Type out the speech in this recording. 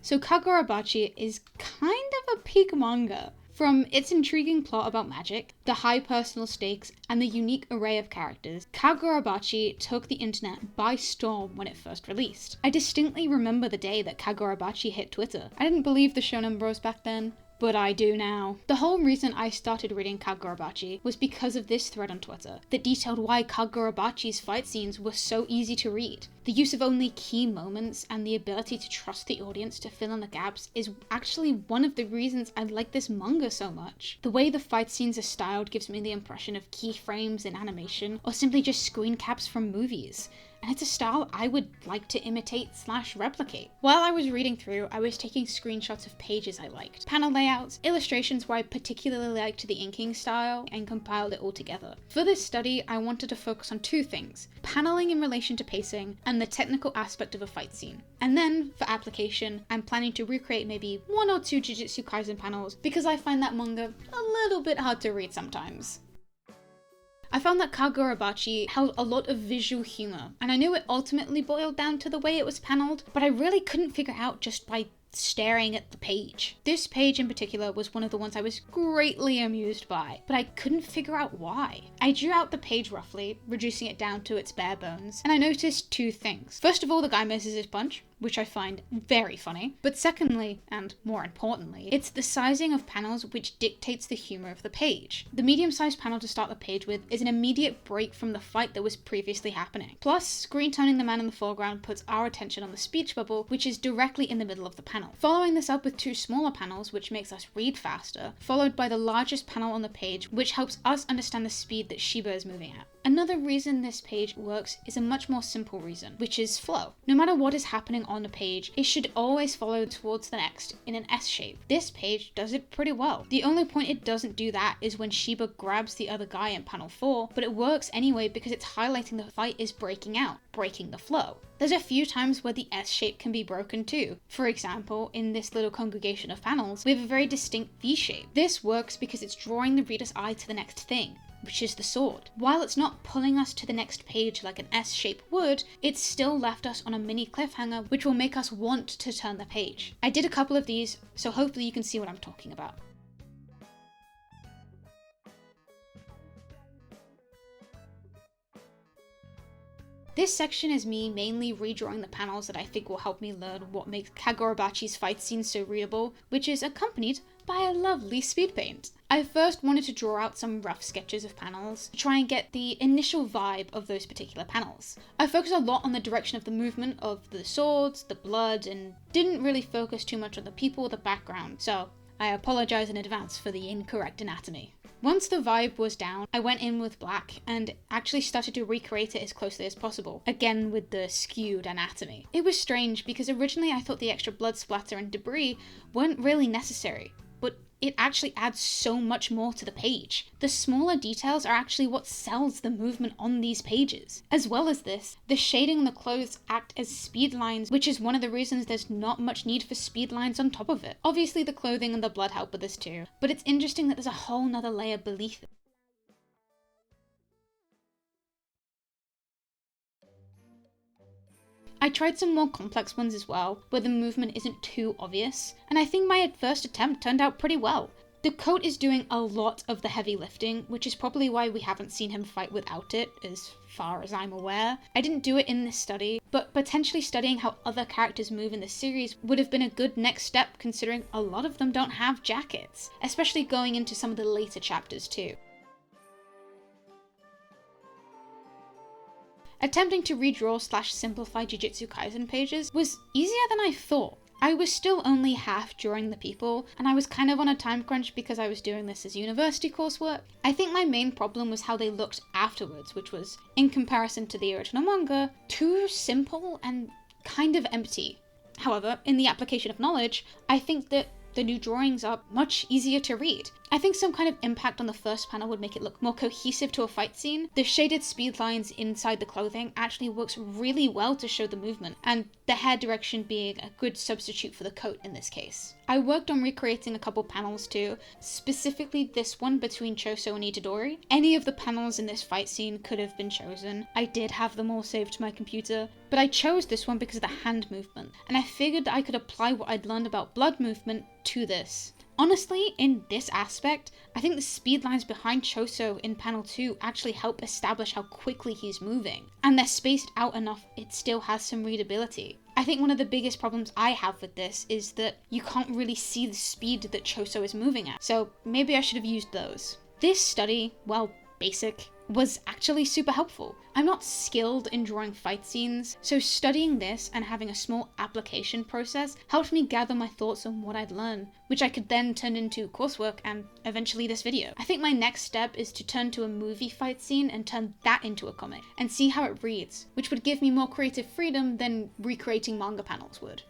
So Kagurabachi is kind of a peak manga. From its intriguing plot about magic, the high personal stakes, and the unique array of characters, Kagurabachi took the internet by storm when it first released. I distinctly remember the day that Kagurabachi hit Twitter. I didn't believe the shonen bros back then, but I do now. The whole reason I started reading Kagurabachi was because of this thread on Twitter that detailed why Kagurabachi's fight scenes were so easy to read. The use of only key moments and the ability to trust the audience to fill in the gaps is actually one of the reasons I like this manga so much. The way the fight scenes are styled gives me the impression of keyframes in animation or simply just screen caps from movies. And it's a style I would like to imitate/replicate. While I was reading through, I was taking screenshots of pages I liked, panel layouts, illustrations where I particularly liked the inking style, and compiled it all together. For this study, I wanted to focus on two things: paneling in relation to pacing, and the technical aspect of a fight scene. And then, for application, I'm planning to recreate maybe 1 or 2 Jujutsu Kaisen panels, because I find that manga a little bit hard to read sometimes. I found that Kagurabachi held a lot of visual humor, and I knew it ultimately boiled down to the way it was paneled, but I really couldn't figure out just by staring at the page. This page in particular was one of the ones I was greatly amused by, but I couldn't figure out why. I drew out the page roughly, reducing it down to its bare bones, and I noticed 2 things. First of all, the guy misses his punch, which I find very funny. But secondly, and more importantly, it's the sizing of panels which dictates the humor of the page. The medium-sized panel to start the page with is an immediate break from the fight that was previously happening. Plus, screen turning the man in the foreground puts our attention on the speech bubble, which is directly in the middle of the panel. Following this up with 2 smaller panels, which makes us read faster, followed by the largest panel on the page, which helps us understand the speed that Shiba is moving at. Another reason this page works is a much more simple reason, which is flow. No matter what is happening on the page, it should always follow towards the next in an S shape. This page does it pretty well. The only point it doesn't do that is when Shiba grabs the other guy in panel 4, but it works anyway because it's highlighting the fight is breaking out, breaking the flow. There's a few times where the S shape can be broken too. For example, in this little congregation of panels, we have a very distinct V shape. This works because it's drawing the reader's eye to the next thing, which is the sword. While it's not pulling us to the next page like an S shape would, it's still left us on a mini cliffhanger which will make us want to turn the page. I did a couple of these, so hopefully you can see what I'm talking about. This section is me mainly redrawing the panels that I think will help me learn what makes Kagurabachi's fight scenes so readable, which is accompanied by a lovely speed paint. I first wanted to draw out some rough sketches of panels to try and get the initial vibe of those particular panels. I focused a lot on the direction of the movement of the swords, the blood, and didn't really focus too much on the people or the background, so I apologize in advance for the incorrect anatomy. Once the vibe was down, I went in with black and actually started to recreate it as closely as possible, again with the skewed anatomy. It was strange because originally I thought the extra blood splatter and debris weren't really necessary, but it actually adds so much more to the page. The smaller details are actually what sells the movement on these pages. As well as this, the shading on the clothes act as speed lines, which is one of the reasons there's not much need for speed lines on top of it. Obviously the clothing and the blood help with this too, but it's interesting that there's a whole nother layer beneath it. I tried some more complex ones as well, where the movement isn't too obvious, and I think my first attempt turned out pretty well. The coat is doing a lot of the heavy lifting, which is probably why we haven't seen him fight without it, as far as I'm aware. I didn't do it in this study, but potentially studying how other characters move in the series would have been a good next step considering a lot of them don't have jackets, especially going into some of the later chapters too. Attempting to redraw/simplify Jujutsu Kaisen pages was easier than I thought. I was still only half drawing the people, and I was kind of on a time crunch because I was doing this as university coursework. I think my main problem was how they looked afterwards, which was, in comparison to the original manga, too simple and kind of empty. However, in the application of knowledge, I think that the new drawings are much easier to read. I think some kind of impact on the first panel would make it look more cohesive to a fight scene. The shaded speed lines inside the clothing actually works really well to show the movement, and the hair direction being a good substitute for the coat in this case. I worked on recreating a couple panels too, specifically this one between Choso and Itadori. Any of the panels in this fight scene could have been chosen. I did have them all saved to my computer, but I chose this one because of the hand movement, and I figured that I could apply what I'd learned about blood movement to this. Honestly, in this aspect, I think the speed lines behind Choso in panel 2 actually help establish how quickly he's moving, and they're spaced out enough it still has some readability. I think one of the biggest problems I have with this is that you can't really see the speed that Choso is moving at, so maybe I should have used those. This study, well, basic, was actually super helpful. I'm not skilled in drawing fight scenes, so studying this and having a small application process helped me gather my thoughts on what I'd learned, which I could then turn into coursework and eventually this video. I think my next step is to turn to a movie fight scene and turn that into a comic and see how it reads, which would give me more creative freedom than recreating manga panels would.